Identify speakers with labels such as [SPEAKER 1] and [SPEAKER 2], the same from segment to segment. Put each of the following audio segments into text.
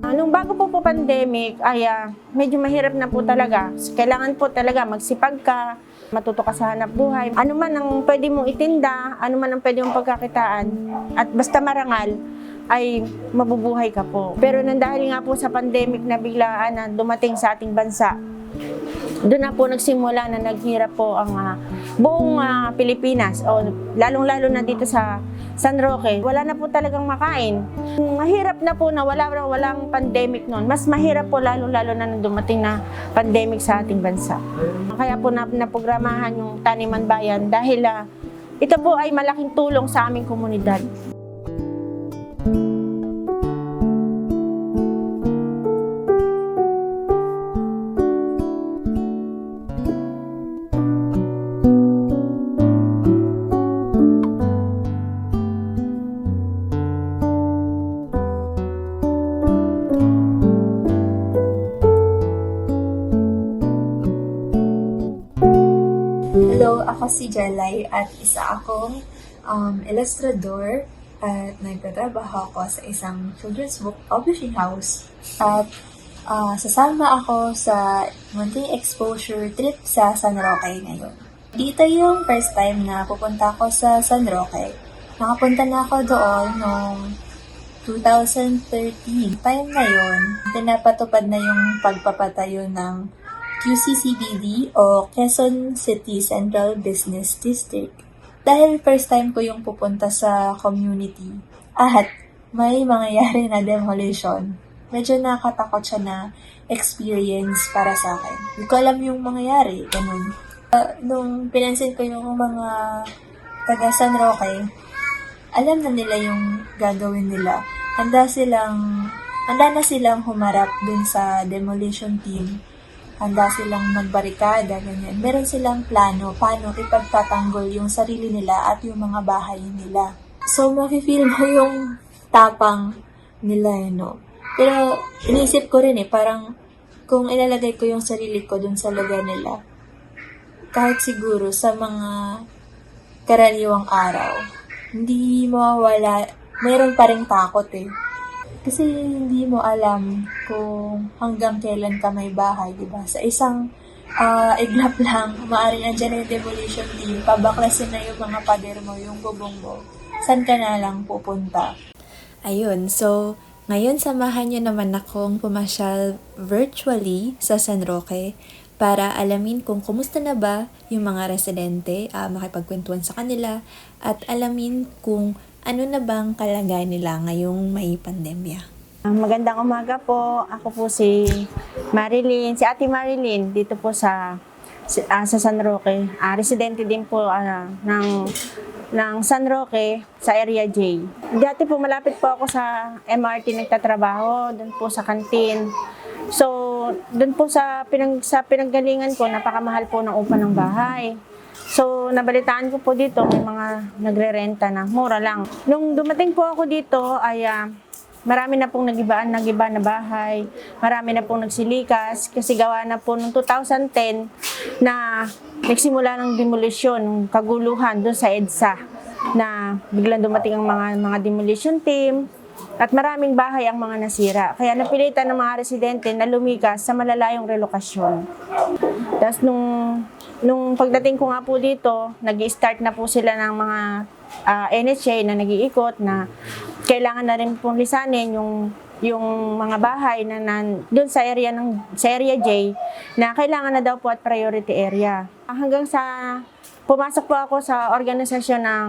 [SPEAKER 1] Nung bago po pandemic ay medyo mahirap na po talaga. Kailangan po talaga magsipag ka, matuto ka sa hanap buhay. Ano man ang pwede mong itinda, ano man ang pwede mong pagkakitaan, at basta marangal, ay mabubuhay ka po. Pero nang dahil nga po sa pandemic na biglaan na dumating sa ating bansa, doon na po nagsimula na naghirap po ang buong Pilipinas, o lalong-lalo na dito sa San Roque. Wala na po talagang makain. Mahirap na po na walang pandemic noon. Mas mahirap po lalong-lalo na nung dumating na pandemic sa ating bansa. Kaya po naprogramahan yung Taniman Bayan dahil ito po ay malaking tulong sa aming komunidad.
[SPEAKER 2] Hello, ako si Jelay at isa akong illustrador at nagtatrabaho ako sa isang children's book publishing house. At sasama ako sa munting exposure trip sa San Roque ngayon. Dito yung first time na pupunta ako sa San Roque. Nakapunta na ako doon noong 2013. Time na yun, pinapatupad na yung pagpapatayo ng QCCBD o Quezon City Central Business District. Dahil first time ko yung pupunta sa community at may mangyayari na demolition, medyo nakatakot siya na experience para sa akin. Hindi ko alam yung mangyayari, ganun. Nung pinansin ko yung mga taga San Roque, alam na nila yung gagawin nila. Handa na silang humarap dun sa demolition team. Handa silang magbarikada, ganyan. Meron silang plano paano ipagtatanggol yung sarili nila at yung mga bahay nila. So, mafe-feel mo yung tapang nila, no? Pero, inisip ko rin parang kung ilalagay ko yung sarili ko dun sa lugar nila, kahit siguro sa mga karaniwang araw, hindi mawawala, meron pa rin takot Kasi hindi mo alam kung hanggang kailan ka may bahay, di ba? Sa isang iglap lang, maaaring andyan na yung demolition team, pabaklasin na yung mga pader mo, yung bubong mo. Saan ka na lang pupunta?
[SPEAKER 3] Ayun, so ngayon samahan niyo naman akong pumasyal virtually sa San Roque para alamin kung kumusta na ba yung mga residente, makipagkwentuhan sa kanila, at alamin kung ano na bang kalagayan nila ngayong may pandemya.
[SPEAKER 1] Magandang umaga po. Ako po si Ate Marilyn, dito po sa San Roque. Residente din po ng San Roque sa Area J. Dati po malapit po ako sa MRT nagtatrabaho, doon po sa kantin. So, doon po sa pinanggalingan ko, napakamahal po ng upa ng bahay. So, nabalitaan ko po dito, may mga nagre-renta na mura lang. Nung dumating po ako dito, ay marami na pong nagiba na bahay, marami na pong nagsilikas, kasi gawa na po noong 2010 na nagsimula ng demolisyon, ng kaguluhan doon sa EDSA, na biglang dumating ang mga demolition team, at maraming bahay ang mga nasira. Kaya napilitan ng mga residente na lumikas sa malalayong relokasyon. Tapos nung pagdating ko nga po dito, nag-i-start na po sila ng mga NHA na nag-iikot na kailangan na rin pong lisanin yung mga bahay na doon sa area J na kailangan na daw po at priority area. Hanggang sa pumasok po ako sa organisasyon ng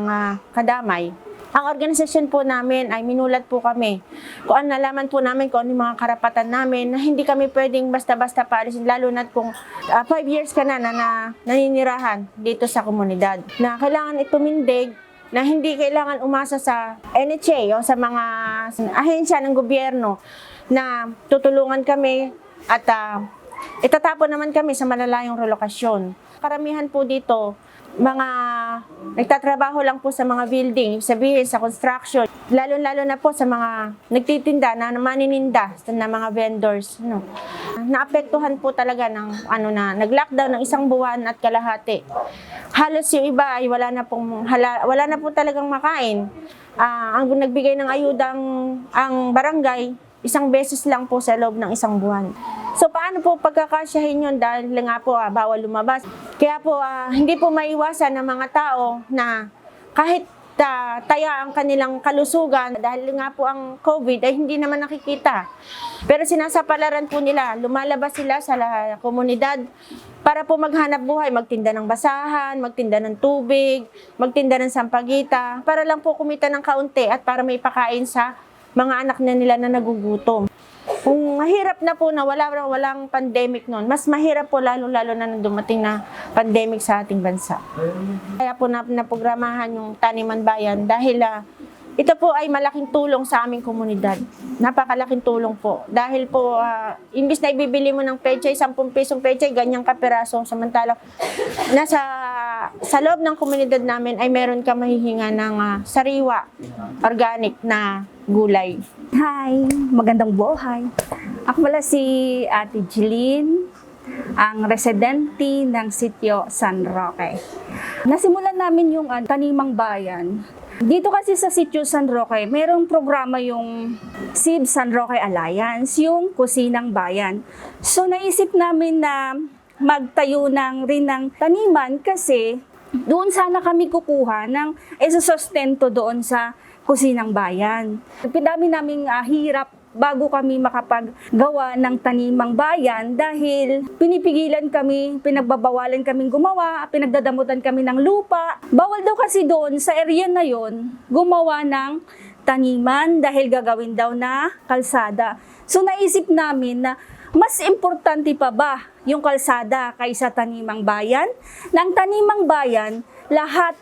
[SPEAKER 1] Kadamay. Ang organisasyon po namin ay minulat po kami. Kung nalaman po namin kung ano yung mga karapatan namin na hindi kami pwedeng basta-basta paalisin, lalo na kung 5 years ka na naninirahan dito sa komunidad. Na kailangan itumindig, na hindi kailangan umasa sa NHA o sa mga ahensya ng gobyerno na tutulungan kami at itatapon naman kami sa malalayong relokasyon. Karamihan po dito, mga nagtatrabaho lang po sa mga building, sabihin sa construction, lalo-lalo na po sa mga nagtitinda na manininda na mga vendors. Naapektuhan po talaga ng nag-lockdown ng 1 buwan at kalahati. Halos yung iba ay wala na po talagang makain. Ang nagbigay ng ayuda ang barangay, isang beses lang po sa loob ng isang buwan. So paano po pagkakasyahin yun dahil nga po bawal lumabas. Kaya po hindi po maiwasan ng mga tao na kahit taya ang kanilang kalusugan dahil nga po ang COVID ay hindi naman nakikita. Pero sinasapalaran po nila, lumalabas sila sa komunidad para po maghanap buhay, magtinda ng basahan, magtinda ng tubig, magtinda ng sampagita, para lang po kumita ng kaunti at para may pakain sa mga anak na nila na nagugutom. Kung mahirap na po na walang pandemic noon, mas mahirap po lalo-lalo na nung dumating na pandemic sa ating bansa. Kaya po naprogramahan yung Taniman Bayan dahil ito po ay malaking tulong sa aming komunidad. Napakalaking tulong po. Dahil po, imbis na ibibili mo ng pechay, 10 pisong pechay, ganyang kapiraso. Samantalang, sa loob ng komunidad namin ay meron ka mahihinga ng sariwa, organic na gulay.
[SPEAKER 4] Hi, magandang buhay. Ako pala si Ate Jeline, ang residente ng sitio San Roque. Nasimulan namin yung Tanimang Bayan. Dito kasi sa sitio San Roque, mayroong programa yung SIB San Roque Alliance, yung Kusinang Bayan. So naisip namin na magtayo rin ng taniman kasi doon sana kami kukuha ng isusustento doon sa Kusinang Bayan. Pinadami naming hirap bago kami makapaggawa ng Tanimang Bayan dahil pinipigilan kami, pinagbabawalan kaming gumawa, pinagdadamutan kami ng lupa. Bawal daw kasi doon sa area na yon gumawa ng taniman dahil gagawin daw na kalsada. So naisip namin na mas importante pa ba yung kalsada kaysa Tanimang Bayan? Ng Tanimang Bayan, lahat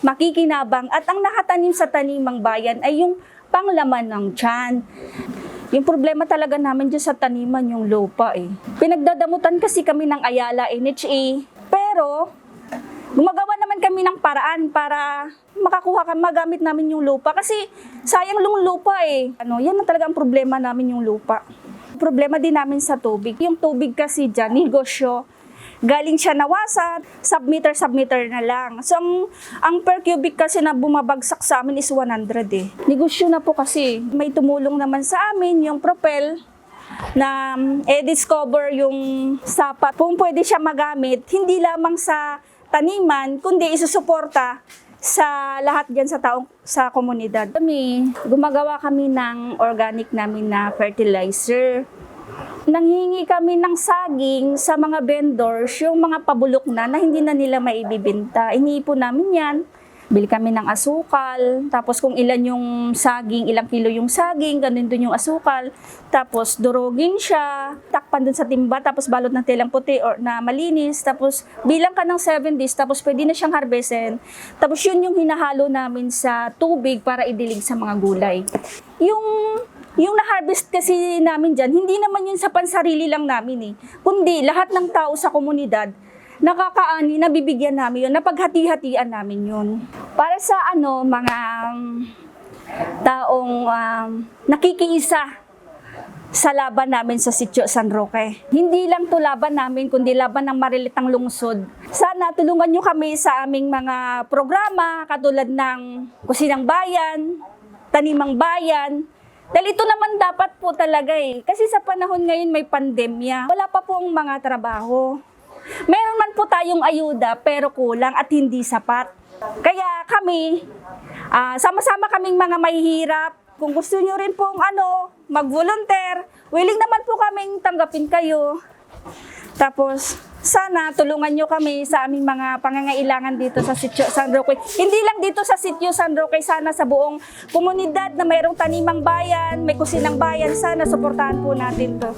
[SPEAKER 4] makikinabang at ang nakatanim sa Tanimang Bayan ay yung panglaman ng tiyan. Yung problema talaga namin dyan sa taniman, yung lupa Pinagdadamutan kasi kami ng Ayala NHA, pero gumagawa naman kami ng paraan para magamit namin yung lupa. Kasi sayang yung lupa yan na talaga ang problema namin yung lupa. Problema din namin sa tubig. Yung tubig kasi dyan, negosyo. Galing siya nawasa, submeter na lang. So, ang per cubic kasi na bumabagsak sa amin is 100 Negosyo na po kasi. May tumulong naman sa amin yung Propel na discover yung sapat. Kung pwede siya magamit, hindi lamang sa taniman, kundi isusuporta sa lahat dyan sa komunidad. Gumagawa kami ng organic namin na fertilizer. Nanghingi kami ng saging sa mga vendors, yung mga pabulok na hindi na nila maibibenta. Iniipon namin yan. Bili kami ng asukal, tapos kung ilan yung saging, ilang kilo yung saging, ganun dun yung asukal. Tapos durugin siya, takpan dun sa timba, tapos balot ng telang puti or na malinis. Tapos bilang ka ng 7 days, tapos pwede na siyang harvestin. Tapos yun yung hinahalo namin sa tubig para idilig sa mga gulay. Yung na-harvest kasi namin dyan, hindi naman yun sa pansarili lang namin kundi lahat ng tao sa komunidad, nakakaani, nabibigyan namin yun, napaghati-hatian namin yun. Para sa mga taong nakikiisa sa laban namin sa sitio San Roque. Hindi lang to laban namin, kundi laban ng marilitang lungsod. Sana tulungan nyo kami sa aming mga programa, katulad ng Kusinang Bayan, Tanimang Bayan. Dahil ito naman dapat po talaga Kasi sa panahon ngayon may pandemya. Wala pa pong mga trabaho. Meron man po tayong ayuda pero kulang at hindi sapat. Kaya kami, sama-sama kaming mga mahihirap. Kung gusto nyo rin pong mag-volunteer, willing naman po kaming tanggapin kayo. Tapos, sana tulungan nyo kami sa aming mga pangangailangan dito sa sitio San Roque. Hindi lang dito sa sitio San Roque, sana sa buong komunidad na mayroong Tanimang Bayan, may Kusinang Bayan, sana suportahan po natin to.